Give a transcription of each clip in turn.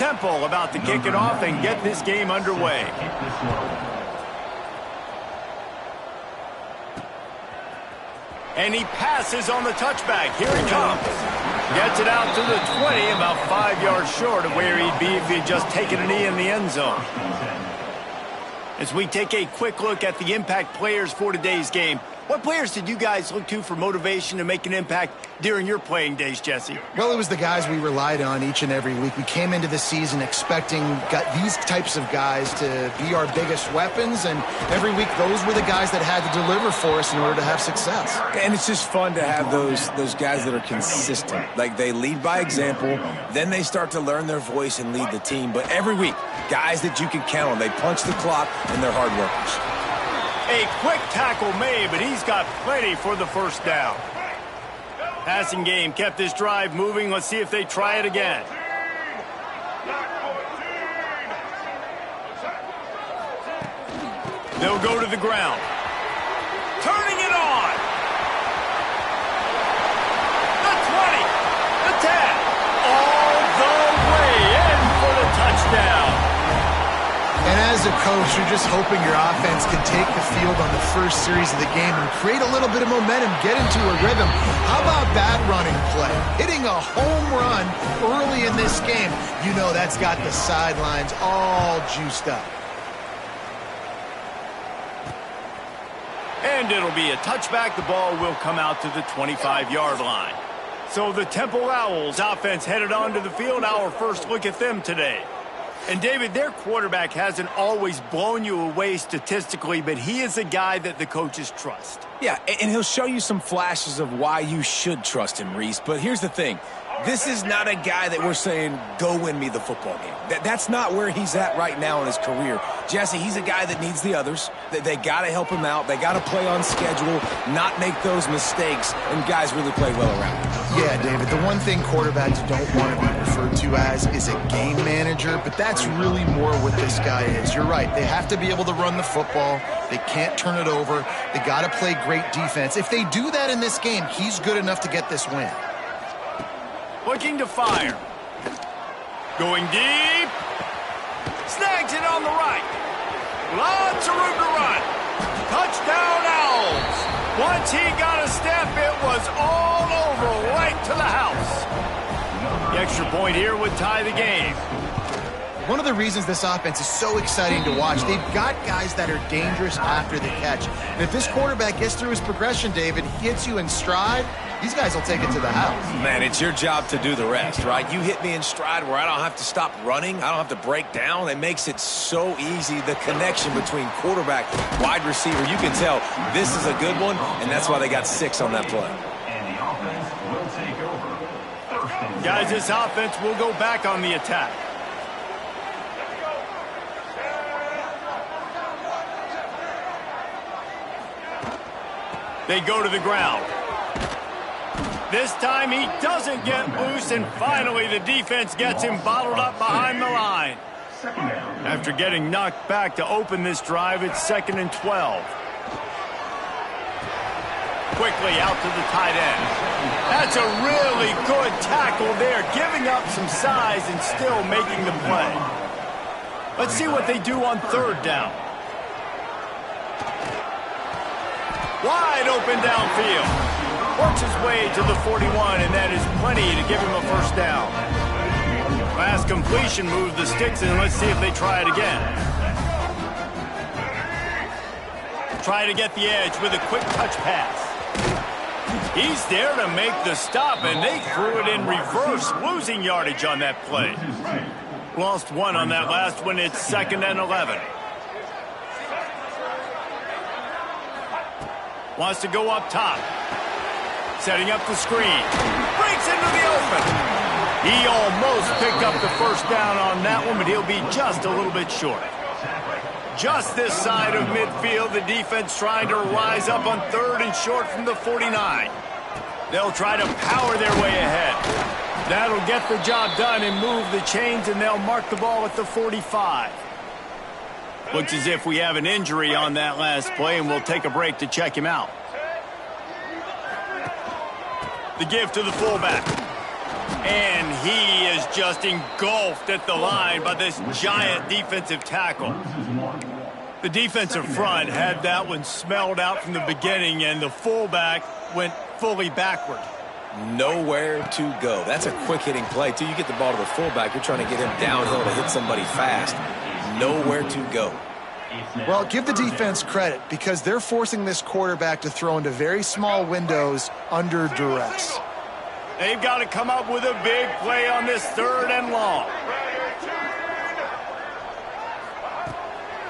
Temple about to kick it off and get this game underway. And he passes on the touchback. Here he comes. Gets it out to the 20, about 5 yards short of where he'd be if he had just taken a knee in the end zone. As we take a quick look at the impact players for today's game, what players did you guys look to for motivation to make an impact during your playing days, Jesse? Well, it was the guys we relied on each and every week. We came into the season expecting these types of guys to be our biggest weapons, and every week those were the guys that had to deliver for us in order to have success. And it's just fun to have those guys that are consistent. Like, they lead by example, then they start to learn their voice and lead the team. But every week, guys that you can count on, they punch the clock, and they're hard workers. A quick tackle made, but he's got plenty for the first down. Passing game kept this drive moving. Let's see if they try it again. They'll go to the ground. Turning it on. The 20. The 10. All the way in for the touchdown. And as a coach, you're just hoping your offense can take the field on the first series of the game and create a little bit of momentum, get into a rhythm. How about that running play? Hitting a home run early in this game. You know that's got the sidelines all juiced up. And it'll be a touchback. The ball will come out to the 25-yard line. So the Temple Owls offense headed onto the field. Our first look at them today. And, David, their quarterback hasn't always blown you away statistically, but he is a guy that the coaches trust. Yeah, and he'll show you some flashes of why you should trust him, Reese. But here's the thing. This is not a guy that we're saying, go win me the football game. That's not where he's at right now in his career. Jesse, he's a guy that needs the others. They got to help him out. They got to play on schedule, not make those mistakes, and guys really play well around him. Yeah, David, the one thing quarterbacks don't want to be referred to as is a game manager, but that's really more what this guy is. You're right. They have to be able to run the football. They can't turn it over. They got to play great defense. If they do that in this game, he's good enough to get this win. Looking to fire. Going deep. Snags it on the right. Lots of room to run. Touchdown Owls. Once he got a step, it was all over, right to the house. The extra point here would tie the game. One of the reasons this offense is so exciting to watch, they've got guys that are dangerous after the catch. And if this quarterback gets through his progression, David, he hits you in stride, these guys will take it to the house. Man, it's your job to do the rest, right? You hit me in stride where I don't have to stop running. I don't have to break down. It makes it so easy, the connection between quarterback, wide receiver. You can tell this is a good one, and that's why they got 6 on that play. And the offense will take over. Guys, this offense will go back on the attack. They go to the ground. This time he doesn't get loose, and finally the defense gets him bottled up behind the line. After getting knocked back to open this drive, it's 2nd and 12. Quickly out to the tight end. That's a really good tackle there, giving up some size and still making the play. Let's see what they do on 3rd down. Wide open downfield. Works his way to the 41, and that is plenty to give him a first down. Last completion moved the sticks, and let's see if they try it again. Try to get the edge with a quick touch pass. He's there to make the stop, and they threw it in reverse, losing yardage on that play. Lost 1 on that last one. It's 2nd and 11. Wants to go up top. Setting up the screen. Breaks into the open. He almost picked up the first down on that one, but he'll be just a little bit short. Just this side of midfield, the defense trying to rise up on 3rd and short from the 49. They'll try to power their way ahead. That'll get the job done and move the chains, and they'll mark the ball at the 45. Looks as if we have an injury on that last play, and we'll take a break to check him out. The give to the fullback. And he is just engulfed at the line by this giant defensive tackle. The defensive front had that one smelled out from the beginning, and the fullback went fully backward. Nowhere to go. That's a quick-hitting play, too. You get the ball to the fullback, you're trying to get him downhill to hit somebody fast. Nowhere to go. Well, give the defense credit because they're forcing this quarterback to throw into very small windows under duress. They've got to come up with a big play on this 3rd and long.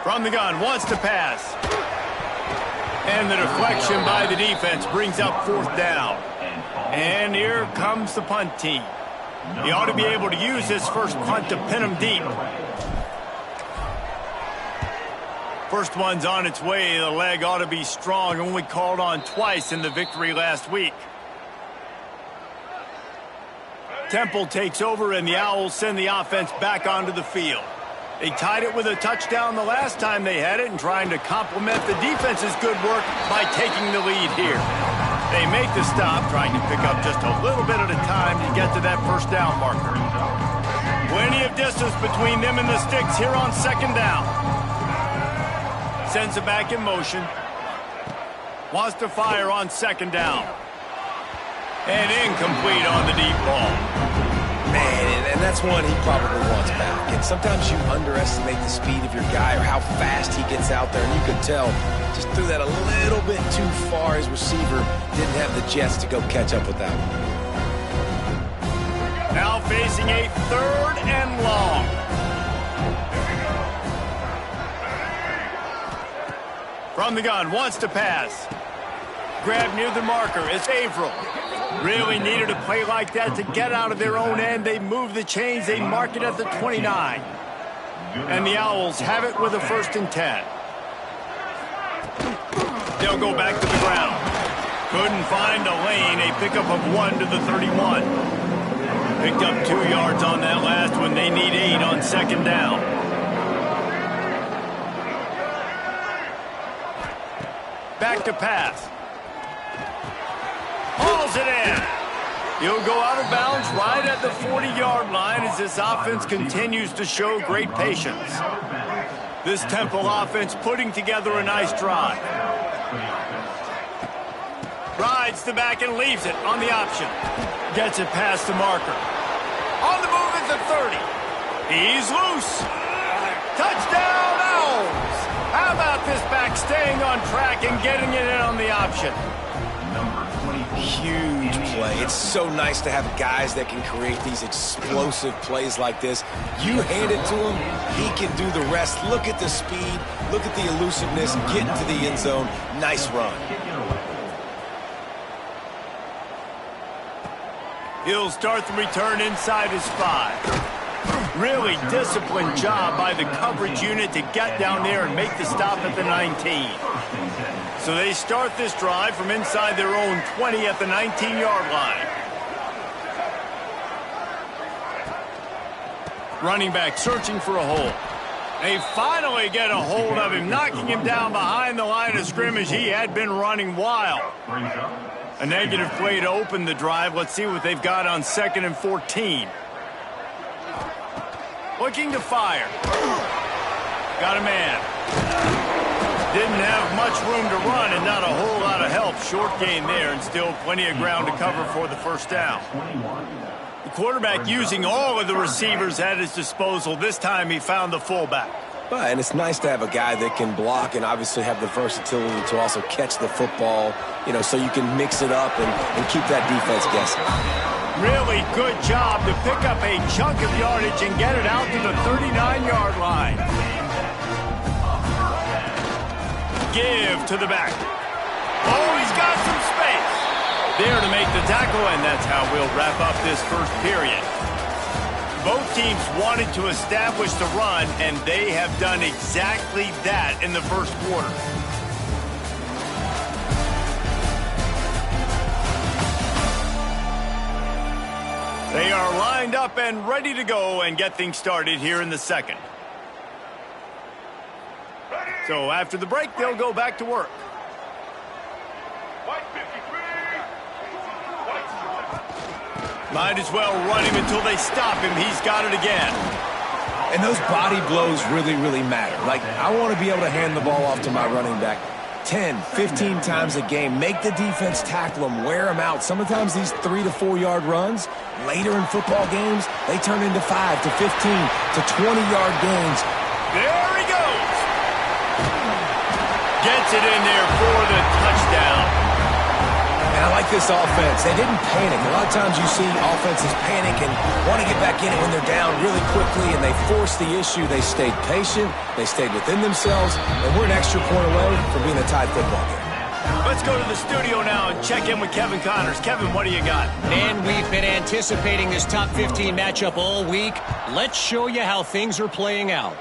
From the gun, wants to pass. And the deflection by the defense brings up 4th down. And here comes the punt team. He ought to be able to use this first punt to pin him deep. First one's on its way. The leg ought to be strong. Only called on twice in the victory last week. Temple takes over, and the Owls send the offense back onto the field. They tied it with a touchdown the last time they had it and trying to complement the defense's good work by taking the lead here. They make the stop, trying to pick up just a little bit at a time to get to that first down marker. Plenty of distance between them and the sticks here on 2nd down. Sends it back in motion. Wants to fire on 2nd down. And incomplete on the deep ball. Man, and that's one he probably wants back. And sometimes you underestimate the speed of your guy or how fast he gets out there. And you could tell, just threw that a little bit too far. His receiver didn't have the jets to go catch up with that one. Now facing a 3rd and long. From the gun, wants to pass. Grab near the marker. It's Averill. Really needed a play like that to get out of their own end. They move the chains. They mark it at the 29. And the Owls have it with a 1st and 10. They'll go back to the ground. Couldn't find a lane. A pickup of 1 to the 31. Picked up 2 yards on that last one. They need 8 on 2nd down. Back to pass. Hauls it in. He'll go out of bounds right at the 40-yard line as this offense continues to show great patience. This Temple offense putting together a nice drive. Rides the back and leaves it on the option. Gets it past the marker. On the move at the 30. He's loose. Touchdown, Owls. How about this back staying on track and getting it in on the option? Huge play. It's so nice to have guys that can create these explosive plays like this. You hand it to him, he can do the rest. Look at the speed, look at the elusiveness, get into the end zone. Nice run. He'll start the return inside his 5. Really disciplined job by the coverage unit to get down there and make the stop at the 19. So they start this drive from inside their own 20 at the 19-yard line. Running back searching for a hole. They finally get a hold of him, knocking him down behind the line of scrimmage. He had been running wild. A negative play to open the drive. Let's see what they've got on 2nd and 14. Looking to fire. Got a man. Didn't have much room to run and not a whole lot of help. Short gain there and still plenty of ground to cover for the 1st down. The quarterback using all of the receivers at his disposal. This time he found the fullback. And it's nice to have a guy that can block and obviously have the versatility to also catch the football, you know, so you can mix it up and keep that defense guessing. Really good job to pick up a chunk of yardage and get it out to the 39-yard line. Give to the back. Oh, he's got some space. There to make the tackle, and that's how we'll wrap up this first period. Both teams wanted to establish the run, and they have done exactly that in the first quarter. They are lined up and ready to go and get things started here in the 2nd. So after the break, they'll go back to work. Might as well run him until they stop him. He's got it again. And those body blows really, really matter. Like, I want to be able to hand the ball off to my running back 10, 15 times a game. Make the defense tackle them, wear them out. Sometimes these 3 to 4 yard runs, later in football games, they turn into 5 to 15 to 20-yard gains. There he goes. Gets it in there for the touchdown. And I like this offense. They didn't panic. A lot of times you see offenses panic and want to get back in it when they're down really quickly, and they force the issue. They stayed patient. They stayed within themselves, and we're an extra point away from being a tied football game. Let's go to the studio now and check in with Kevin Connors. Kevin, what do you got? Man, we've been anticipating this top 15 matchup all week. Let's show you how things are playing out.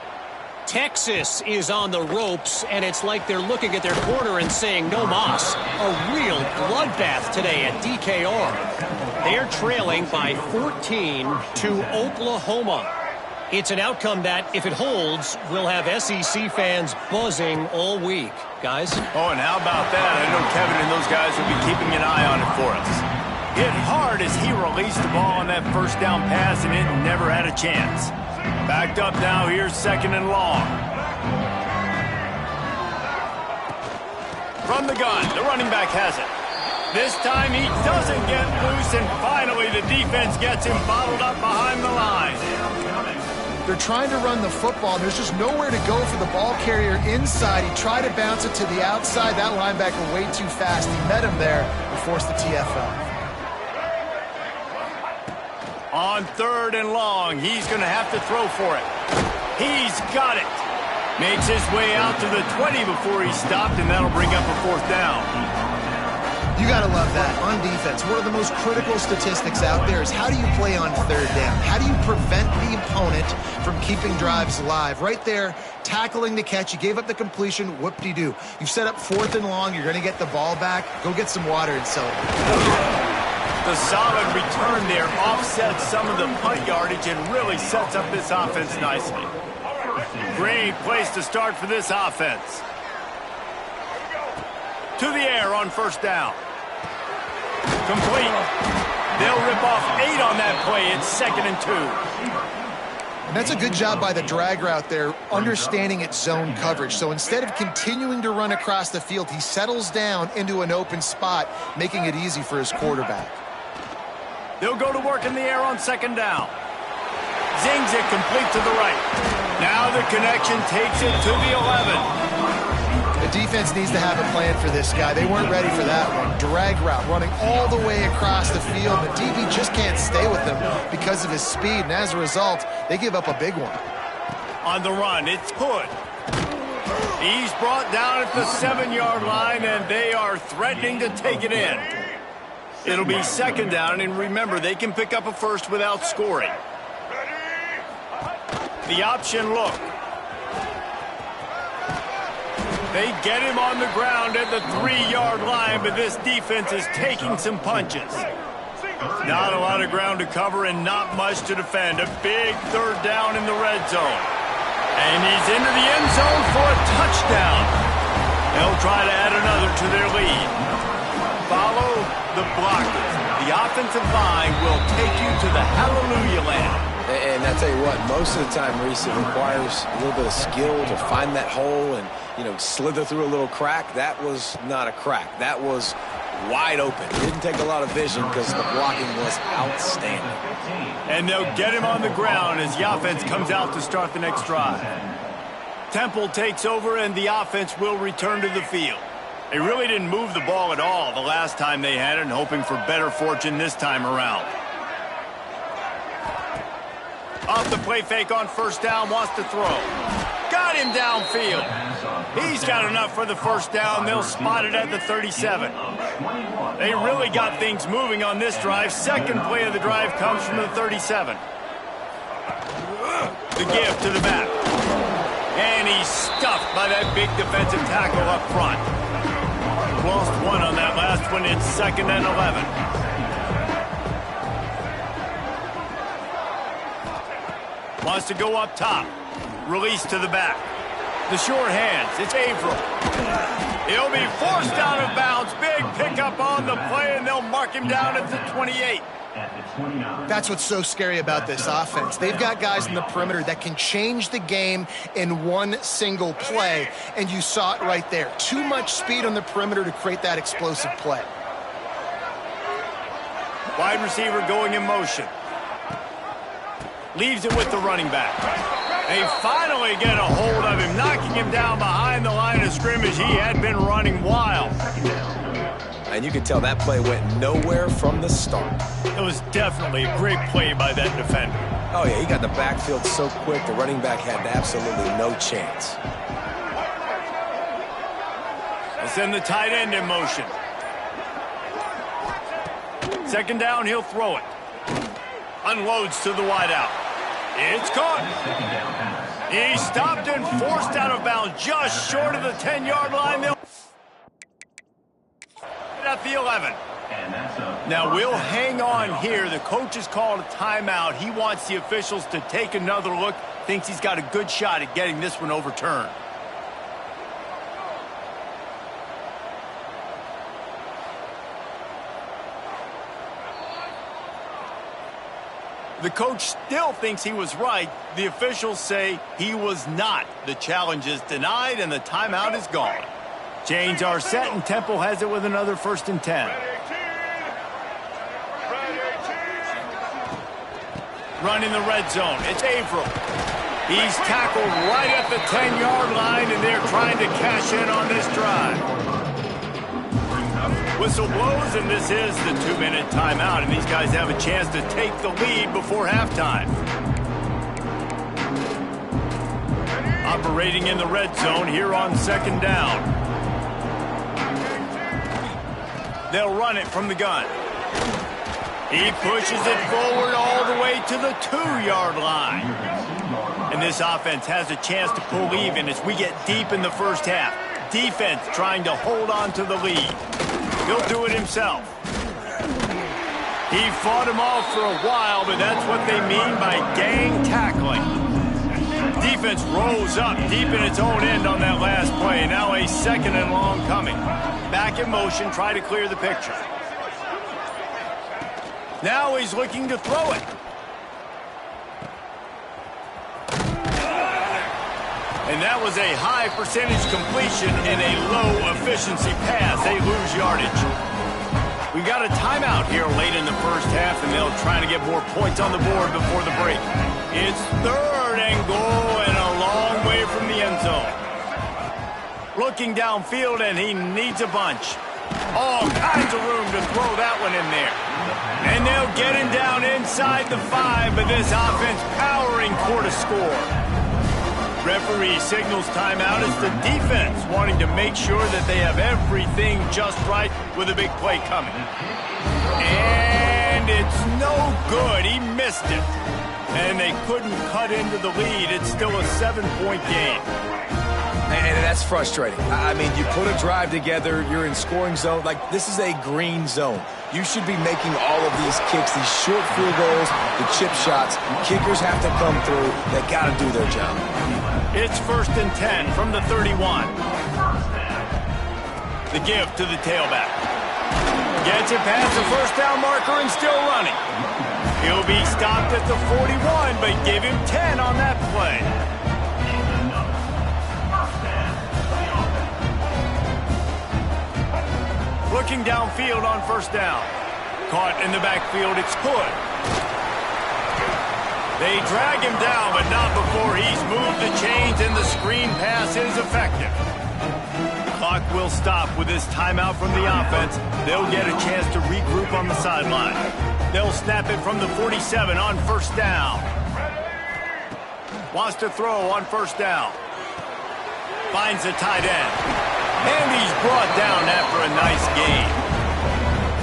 Texas is on the ropes, and it's like they're looking at their corner and saying, no mas. A real bloodbath today at DKR. They're trailing by 14 to Oklahoma. It's an outcome that, if it holds, will have SEC fans buzzing all week. Guys? Oh, and how about that? I know Kevin and those guys will be keeping an eye on it for us. Hit hard as he released the ball on that first down pass, and it never had a chance. Backed up now, here's 2nd and long. From the gun, the running back has it. This time he doesn't get loose, and finally the defense gets him bottled up behind the line. They're trying to run the football, and there's just nowhere to go for the ball carrier inside. He tried to bounce it to the outside. That linebacker way too fast. He met him there and forced the TFL. On 3rd and long, he's going to have to throw for it. He's got it. Makes his way out to the 20 before he stopped, and that'll bring up a 4th down. You got to love that. On defense, one of the most critical statistics out there is how do you play on 3rd down? How do you prevent the opponent from keeping drives alive? Right there, tackling the catch. You gave up the completion. Whoop-de-doo. You've set up 4th and long. You're going to get the ball back. Go get some water and celebrate. The solid return there offsets some of the punt yardage and really sets up this offense nicely. Great place to start for this offense. To the air on 1st down. Complete. They'll rip off 8 on that play. It's 2nd and 2. And that's a good job by the drag route there, understanding its zone coverage. So instead of continuing to run across the field, he settles down into an open spot, making it easy for his quarterback. They'll go to work in the air on 2nd down. Zings it complete to the right. Now the connection takes it to the 11. The defense needs to have a plan for this guy. They weren't ready for that one. Drag route, running all the way across the field. The DB just can't stay with him because of his speed, and as a result, they give up a big one. On the run, it's Hood. He's brought down at the 7-yard line, and they are threatening to take it in. It'll be 2nd down, and remember, they can pick up a first without scoring. The option look. They get him on the ground at the 3-yard line, but this defense is taking some punches. Not a lot of ground to cover and not much to defend. A big 3rd down in the red zone. And he's into the end zone for a touchdown. They'll try to add another to their lead. Follow the blockers. The offensive line will take you to the hallelujah land. And I tell you what, most of the time, Reese, it requires a little bit of skill to find that hole and, slither through a little crack. That was not a crack. That was wide open. It didn't take a lot of vision because the blocking was outstanding. And they'll get him on the ground as the offense comes out to start the next drive. Temple takes over, and the offense will return to the field. They really didn't move the ball at all the last time they had it, and hoping for better fortune this time around. Off the play fake on 1st down, wants to throw. Got him downfield. He's got enough for the 1st down. They'll spot it at the 37. They really got things moving on this drive. 2nd play of the drive comes from the 37. The give to the back. And he's stuffed by that big defensive tackle up front. Lost 1 on that last one. It's 2nd and 11. Wants to go up top. Release to the back. The short hands. It's Averill. He'll be forced out of bounds. Big pickup on the play, and they'll mark him down at the 28. That's what's so scary about this offense. They've got guys in the perimeter that can change the game in one single play, and you saw it right there. Too much speed on the perimeter to create that explosive play. Wide receiver going in motion. Leaves it with the running back. They finally get a hold of him, knocking him down behind the line of scrimmage. He had been running wild. And you could tell that play went nowhere from the start. It was definitely a great play by that defender. Oh, yeah, he got in the backfield so quick, the running back had absolutely no chance. They send the tight end in motion. Second down, he'll throw it. Unloads to the wideout. It's caught. He's stopped and forced out of bounds just short of the 10-yard line. They'll at the 11. Now we'll hang on here. The coach has called a timeout. He wants the officials to take another look. Thinks he's got a good shot at getting this one overturned. The coach still thinks he was right. The officials say he was not. The challenge is denied and the timeout is gone. Chains are set and Temple has it with another 1st and 10. Running the red zone. It's Averill. He's tackled right at the 10-yard line and they're trying to cash in on this drive. Whistle blows, and this is the 2-minute timeout, and these guys have a chance to take the lead before halftime. Operating in the red zone here on 2nd down. They'll run it from the gun. He pushes it forward all the way to the 2-yard line. And this offense has a chance to pull even as we get deep in the first half. Defense trying to hold on to the lead. He'll do it himself. He fought him off for a while, but that's what they mean by gang tackling. Defense rose up deep in its own end on that last play. Now a 2nd and long coming. Back in motion, try to clear the picture. Now he's looking to throw it. And that was a high percentage completion and a low efficiency pass. They lose yardage. We got a timeout here late in the first half, and they'll try to get more points on the board before the break. It's 3rd and goal and a long way from the end zone. Looking downfield, and he needs a bunch. All kinds of room to throw that one in there. And they'll get him down inside the 5, but this offense powering for to score. Referee signals timeout as the defense wanting to make sure that they have everything just right with a big play coming. And it's no good. He missed it. And they couldn't cut into the lead. It's still a 7-point game. And that's frustrating. I mean, you put a drive together, you're in scoring zone. Like, this is a green zone. You should be making all of these kicks, these short field goals, the chip shots. Kickers have to come through. They got to do their job. It's 1st and 10 from the 31. The give to the tailback. Gets it past the 1st down marker and still running. He'll be stopped at the 41, but give him 10 on that play. Looking downfield on 1st down. Caught in the backfield, it's Hood. They drag him down, but not before he's moved the chains and the screen pass is effective. The clock will stop with this timeout from the offense. They'll get a chance to regroup on the sideline. They'll snap it from the 47 on 1st down. Wants to throw on 1st down. Finds the tight end. And he's brought down after a nice gain.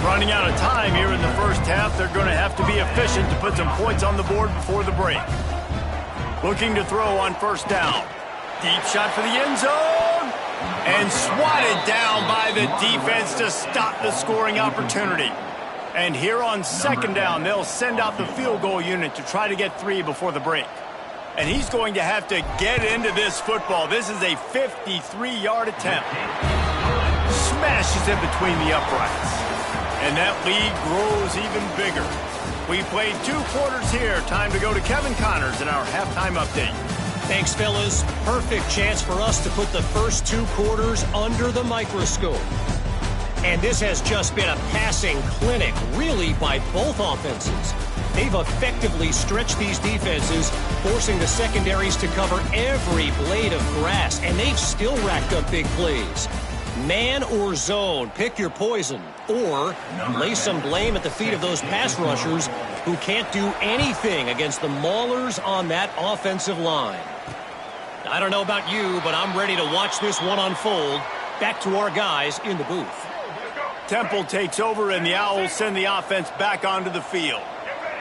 Running out of time here in the first half, they're going to have to be efficient to put some points on the board before the break. Looking to throw on 1st down. Deep shot for the end zone. And swatted down by the defense to stop the scoring opportunity. And here on 2nd down, they'll send out the field goal unit to try to get 3 before the break. And he's going to have to get into this football. This is a 53-yard attempt. Smashes it between the uprights. And that lead grows even bigger. We played 2 quarters here. Time to go to Kevin Connors in our halftime update. Thanks, fellas. Perfect chance for us to put the first 2 quarters under the microscope. And this has just been a passing clinic, really, by both offenses. They've effectively stretched these defenses, forcing the secondaries to cover every blade of grass, and they've still racked up big plays. Man or zone, pick your poison, or lay some blame at the feet of those pass rushers who can't do anything against the maulers on that offensive line. I don't know about you, but I'm ready to watch this one unfold. Back to our guys in the booth. Temple takes over, and the Owls send the offense back onto the field.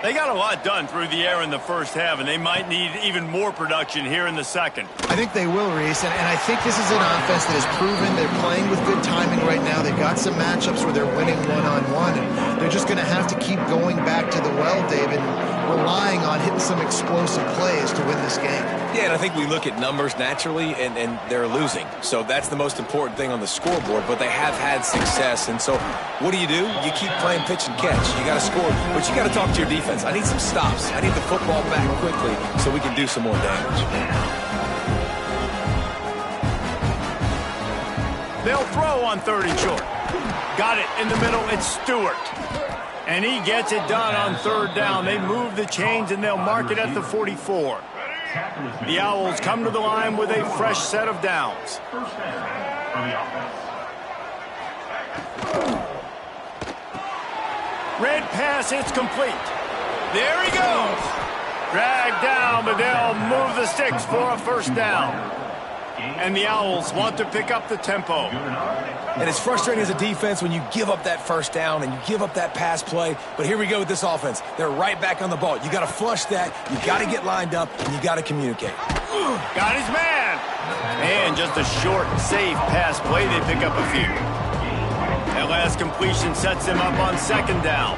They got a lot done through the air in the first half, and they might need even more production here in the second. I think they will, Reese, and I think this is an offense that has proven they're playing with good timing right now. They've got some matchups where they're winning one-on-one, and they're just going to have to keep going back to the well, David, and relying on hitting some explosive plays to win this game. Yeah, and I think we look at numbers naturally, and they're losing. So that's the most important thing on the scoreboard, but they have had success. And so what do? You keep playing pitch and catch. You got to score, but you got to talk to your defense. I need some stops. I need the football back quickly so we can do some more damage. They'll throw on 3rd and short. Got it in the middle. It's Stewart. And he gets it done on 3rd down. They move the chains, and they'll mark it at the 44. The Owls come to the line with a fresh set of downs. First down for the offense. Red pass, it's complete. There he goes. Dragged down, but they'll move the sticks for a first down. And the Owls want to pick up the tempo. And it's frustrating as a defense when you give up that first down and you give up that pass play. But here we go with this offense. They're right back on the ball. You got to flush that. You got to get lined up, and you got to communicate. Got his man. And just a short, safe pass play. They pick up a few. That last completion sets them up on 2nd down.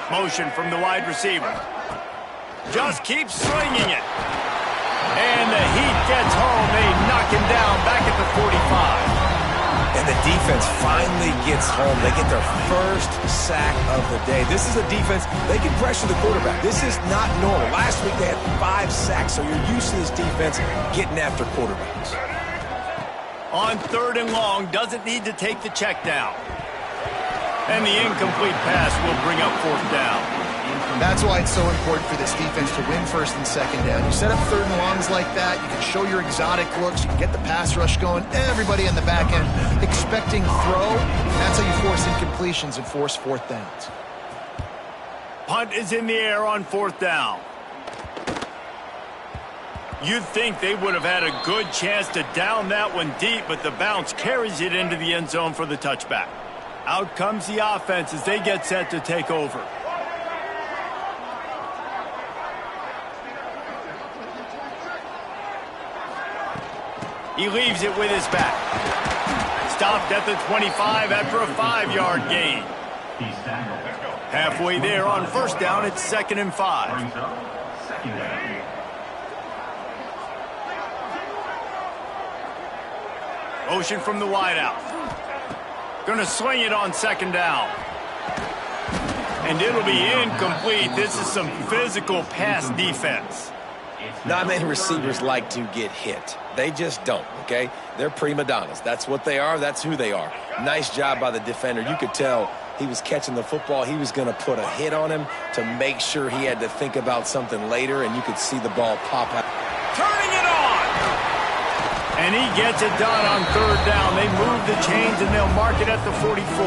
Motion from the wide receiver. Just keeps swinging it. And the heat gets home. They knock him down back at the 45. And the defense finally gets home. They get their first sack of the day. This is a defense, they can pressure the quarterback. This is not normal. Last week they had 5 sacks, so you're used to this defense getting after quarterbacks. On 3rd and long, doesn't need to take the check down. And the incomplete pass will bring up 4th down. That's why it's so important for this defense to win 1st and 2nd down. You set up 3rd and longs like that, you can show your exotic looks, you can get the pass rush going, everybody in the back end expecting throw. That's how you force incompletions and force 4th downs. Punt is in the air on 4th down. You'd think they would have had a good chance to down that one deep, but the bounce carries it into the end zone for the touchback. Out comes the offense as they get set to take over. He leaves it with his back. Stopped at the 25 after a 5-yard gain. Halfway there on 1st down, it's 2nd and 5. Motion from the wideout. Gonna swing it on 2nd down. And it'll be incomplete. This is some physical pass defense. Not many receivers like to get hit. They just don't, okay? They're prima donnas. That's what they are. That's who they are. Nice job by the defender. You could tell he was catching the football. He was going to put a hit on him to make sure he had to think about something later, and you could see the ball pop out. Turning it on! And he gets it done on 3rd down. They move the chains, and they'll mark it at the 44.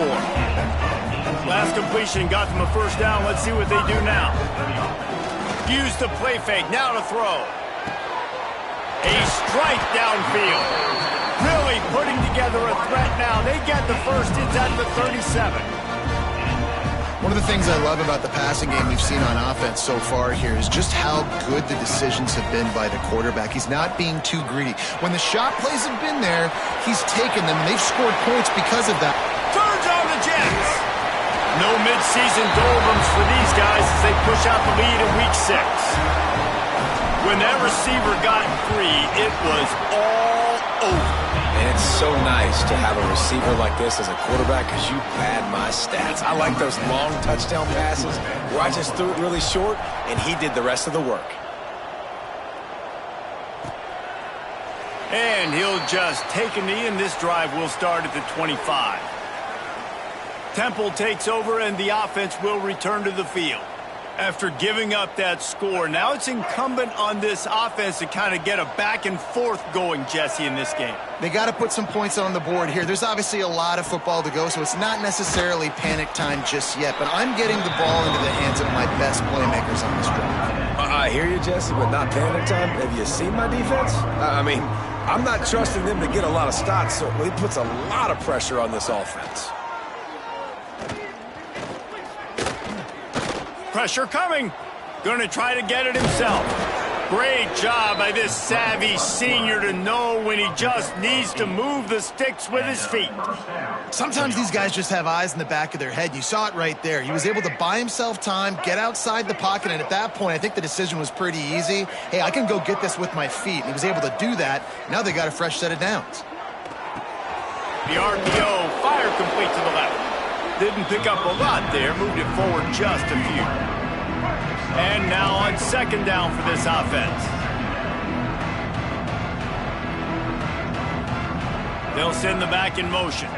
Last completion got them a first down. Let's see what they do now. Use the play fake. Now to throw. A strike downfield. Really putting together a threat now. They get the first. It's at the 37. One of the things I love about the passing game we've seen on offense so far here is just how good the decisions have been by the quarterback. He's not being too greedy. When the shot plays have been there, he's taken them, and they've scored points because of that. Turns on the Jets. No midseason doldrums for these guys as they push out the lead in Week 6. When that receiver got free, it was all over. And it's so nice to have a receiver like this as a quarterback because you pad my stats. I like those long touchdown passes where I just threw it really short and he did the rest of the work. And he'll just take a knee, and this drive will start at the 25. Temple takes over, and the offense will return to the field. After giving up that score, now it's incumbent on this offense to kind of get a back and forth going, Jesse, in this game. They got to put some points on the board here. There's obviously a lot of football to go, so it's not necessarily panic time just yet, but I'm getting the ball into the hands of my best playmakers on this drive. I hear you, Jesse, but not panic time. Have you seen my defense? I mean, I'm not trusting them to get a lot of stops, so it puts a lot of pressure on this offense. Pressure coming. Going to try to get it himself. Great job by this savvy senior to know when he just needs to move the sticks with his feet. Sometimes these guys just have eyes in the back of their head. You saw it right there. He was able to buy himself time, get outside the pocket, and at that point, I think the decision was pretty easy. Hey, I can go get this with my feet. And he was able to do that. Now they got a fresh set of downs. The RPO, fire complete to the left. Didn't pick up a lot there, moved it forward just a few. And now on second down for this offense. They'll send the back in motion.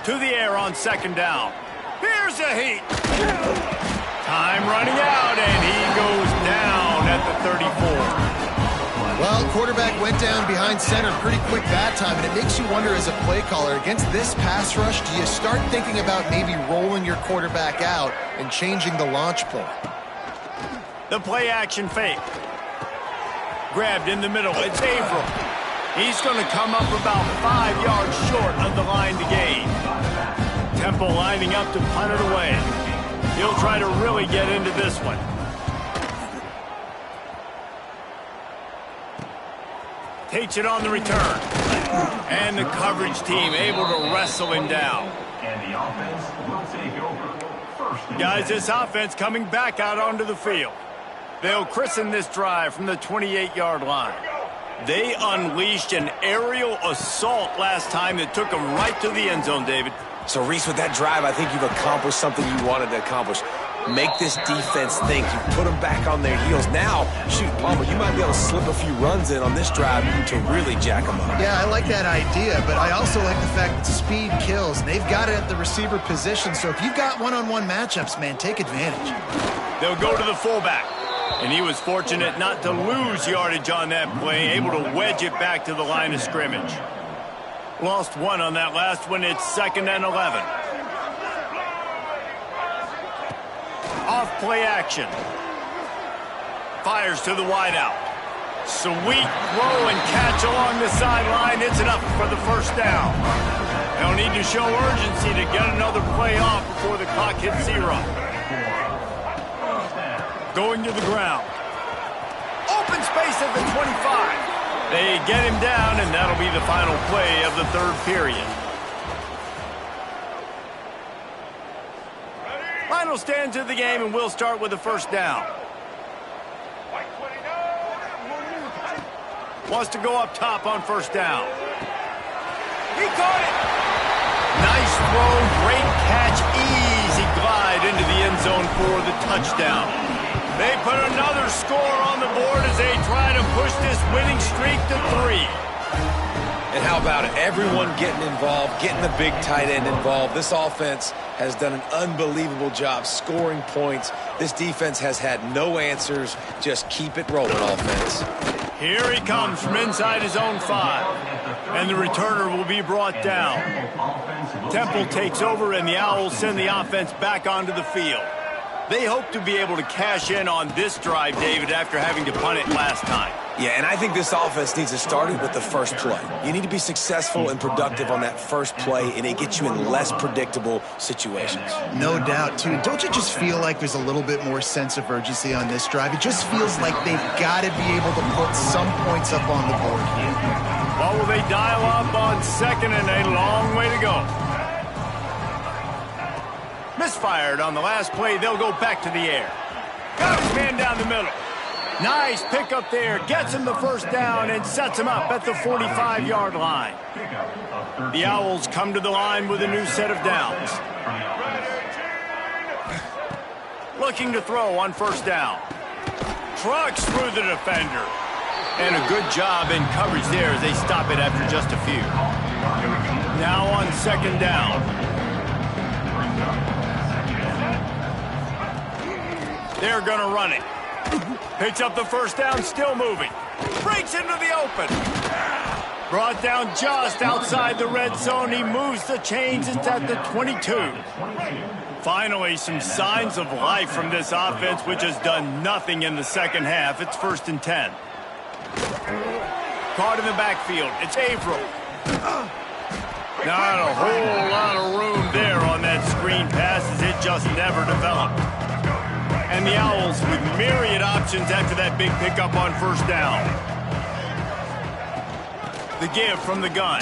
To the air on second down. Here's a heat. Time running out, and he goes down at the 34. Well, quarterback went down behind center pretty quick that time, and it makes you wonder as a play caller, against this pass rush, do you start thinking about maybe rolling your quarterback out and changing the launch point? The play action fake. Grabbed in the middle. It's Averill. He's going to come up about 5 yards short of the line to gain. Temple lining up to punt it away. He'll try to really get into this one. Takes it on the return. And the coverage team able to wrestle him down. And the offense will take over. First and Guys, 10. this offense coming back out onto the field. They'll christen this drive from the 28-yard line. They unleashed an aerial assault last time that took them right to the end zone, David. So, Reese, with that drive, I think you've accomplished something you wanted to accomplish. Make this defense think. You put them back on their heels. Now, shoot, Palmer, you might be able to slip a few runs in on this drive to really jack them up. Yeah, I like that idea, but I also like the fact that speed kills. They've got it at the receiver position, so if you've got one-on-one matchups, man, take advantage. They'll go to the fullback. And he was fortunate not to lose yardage on that play, able to wedge it back to the line of scrimmage. Lost one on that last one. It's 2nd and 11. Off play action. Fires to the wideout. Sweet throw and catch along the sideline. It's enough for the first down. They'll need to show urgency to get another play off before the clock hits 0. Going to the ground. Open space at the 25. They get him down, and that'll be the final play of the third period. Final stands of the game, and we'll start with the first down. Wants to go up top on first down. He caught it. Nice throw, great catch, easy glide into the end zone for the touchdown. They put another score on the board as they try to push this winning streak to 3. And how about it? Everyone getting involved, getting the big tight end involved. This offense has done an unbelievable job scoring points. This defense has had no answers. Just keep it rolling, offense. Here he comes from inside his own 5. And the returner will be brought down. Temple takes over, and the Owls send the offense back onto the field. They hope to be able to cash in on this drive, David, after having to punt it last time. Yeah, and I think this offense needs to start it with the first play. You need to be successful and productive on that first play, and it gets you in less predictable situations. No doubt, too. Don't you just feel like there's a little bit more sense of urgency on this drive? It just feels like they've got to be able to put some points up on the board here. Well, will they dial up on 2nd and a long way to go? Misfired on the last play. They'll go back to the air. Got his man down the middle. Nice pickup there. Gets him the first down and sets him up at the 45-yard line. The Owls come to the line with a new set of downs. Looking to throw on first down. Trucks through the defender. And a good job in coverage there as they stop it after just a few. Now on second down. They're going to run it. Picks up the first down, still moving. Breaks into the open. Brought down just outside the red zone. He moves the chains. It's at the 22. Finally, some signs of life from this offense, which has done nothing in the second half. It's 1st and 10. Caught in the backfield. It's Averill. Not a whole lot of room there on that screen pass as it just never developed. And the Owls with myriad options after that big pickup on first down. The give from the gun.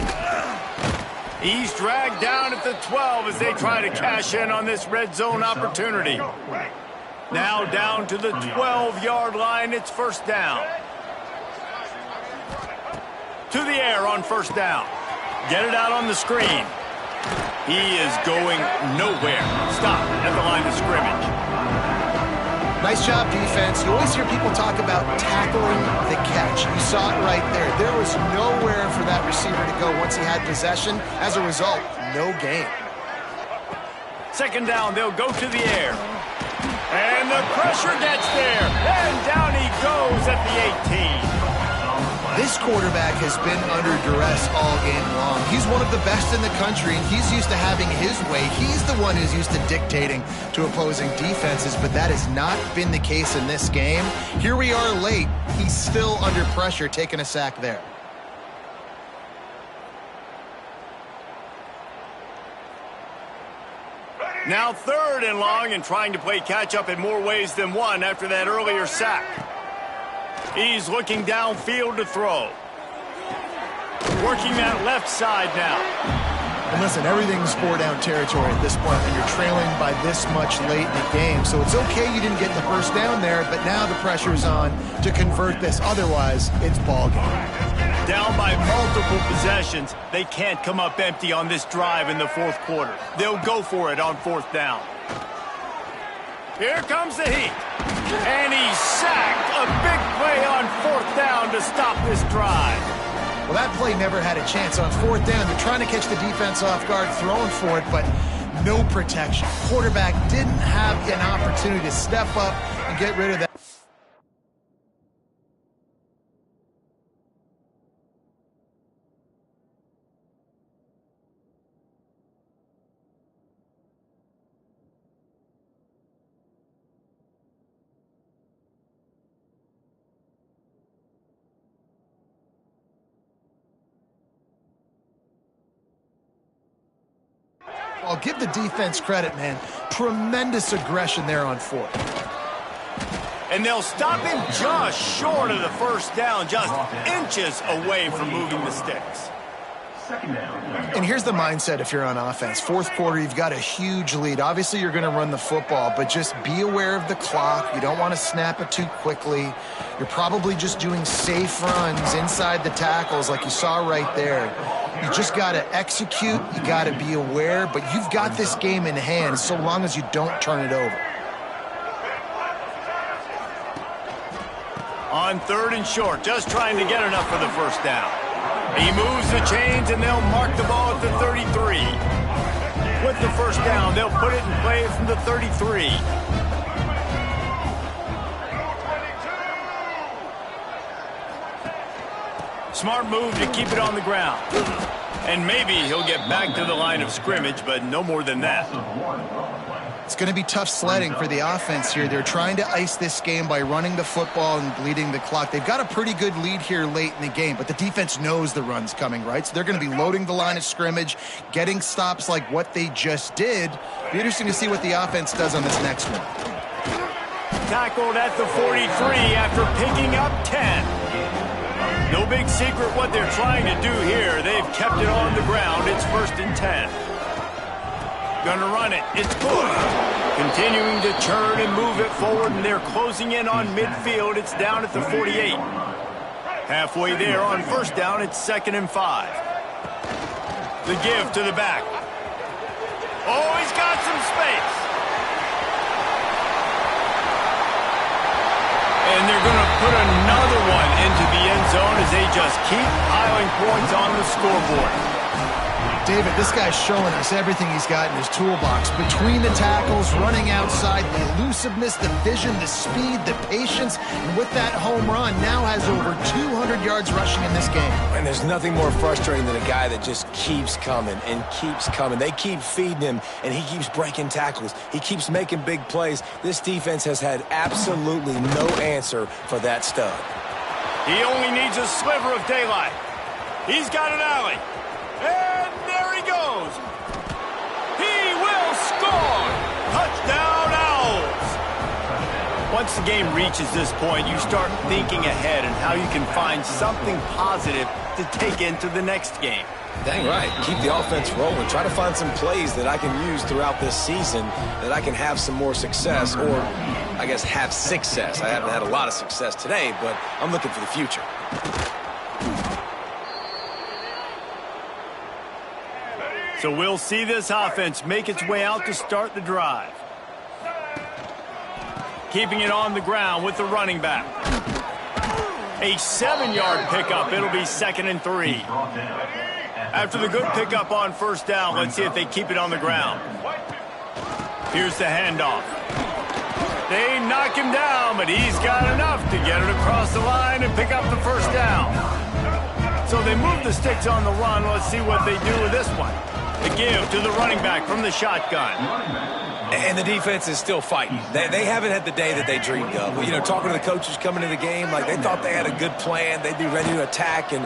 He's dragged down at the 12 as they try to cash in on this red zone opportunity. Now down to the 12-yard line. It's first down. To the air on first down. Get it out on the screen. He is going nowhere. Stop at the line of scrimmage. Nice job, defense. You always hear people talk about tackling the catch. You saw it right there. There was nowhere for that receiver to go once he had possession. As a result, no gain. Second down, they'll go to the air. And the pressure gets there. And down he goes at the 18. This quarterback has been under duress all game long. He's one of the best in the country, and he's used to having his way. He's the one who's used to dictating to opposing defenses, but that has not been the case in this game. Here we are late. He's still under pressure, taking a sack there. Now 3rd and long and trying to play catch-up in more ways than one after that earlier sack. He's looking downfield to throw. Working that left side now. And listen, everything's 4-down territory at this point when you're trailing by this much late in the game. So it's okay you didn't get the first down there, but now the pressure's on to convert this. Otherwise, it's ball game. Down by multiple possessions, they can't come up empty on this drive in the 4th quarter. They'll go for it on 4th down. Here comes the heat. And he's sacked. A big play on 4th down to stop this drive. Well, that play never had a chance. On 4th down, they're trying to catch the defense off guard, throwing for it, but no protection. Quarterback didn't have an opportunity to step up and get rid of that. I'll give the defense credit, man. Tremendous aggression there on 4th. And they'll stop him just short of the first down, just inches away from moving the sticks. And here's the mindset if you're on offense. 4th quarter, you've got a huge lead. Obviously, you're going to run the football, but just be aware of the clock. You don't want to snap it too quickly. You're probably just doing safe runs inside the tackles like you saw right there. You just got to execute. You got to be aware, but you've got this game in hand so long as you don't turn it over. On 3rd and short, just trying to get enough for the first down. He moves the chains, and they'll mark the ball at the 33. With the first down, they'll put it in play from the 33. Smart move to keep it on the ground. And maybe he'll get back to the line of scrimmage, but no more than that. It's going to be tough sledding for the offense here. They're trying to ice this game by running the football and bleeding the clock. They've got a pretty good lead here late in the game, but the defense knows the run's coming, right? So they're going to be loading the line of scrimmage, getting stops like what they just did. Be interesting to see what the offense does on this next one. Tackled at the 43 after picking up 10. No big secret what they're trying to do here. They've kept it on the ground. It's 1st and 10. Gonna run it. It's good. Continuing to turn and move it forward, and they're closing in on midfield. It's down at the 48. Halfway there on first down, it's 2nd and 5. The give to the back. Oh, he's got some space. And they're going to put another one into the end zone as they just keep piling points on the scoreboard. David, this guy's showing us everything he's got in his toolbox. Between the tackles, running outside, the elusiveness, the vision, the speed, the patience, and with that home run, now has over 200 yards rushing in this game. And there's nothing more frustrating than a guy that just keeps coming and keeps coming. They keep feeding him, and he keeps breaking tackles. He keeps making big plays. This defense has had absolutely no answer for that stud. He only needs a sliver of daylight. He's got an alley. And there he goes. He will score. Touchdown, Owls. Once the game reaches this point, you start thinking ahead and how you can find something positive to take into the next game. Dang right. Keep the offense rolling. Try to find some plays that I can use throughout this season that I can have some more success, or I guess have success. I haven't had a lot of success today, but I'm looking for the future. So we'll see this offense make its way out to start the drive. Keeping it on the ground with the running back. A 7-yard pickup. It'll be 2nd and 3. After the good pickup on first down, let's see if they keep it on the ground. Here's the handoff. They knock him down, but he's got enough to get it across the line and pick up the first down. So they move the sticks on the run. Let's see what they do with this one. The give to the running back from the shotgun. And the defense is still fighting. They haven't had the day that they dreamed of. You know, talking to the coaches coming into the game, like they thought they had a good plan. They'd be ready to attack and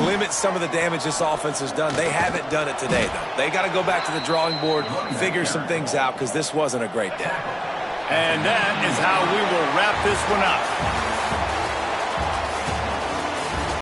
limit some of the damage this offense has done. They haven't done it today, though. They got to go back to the drawing board, figure some things out, because this wasn't a great day. And that is how we will wrap this one up.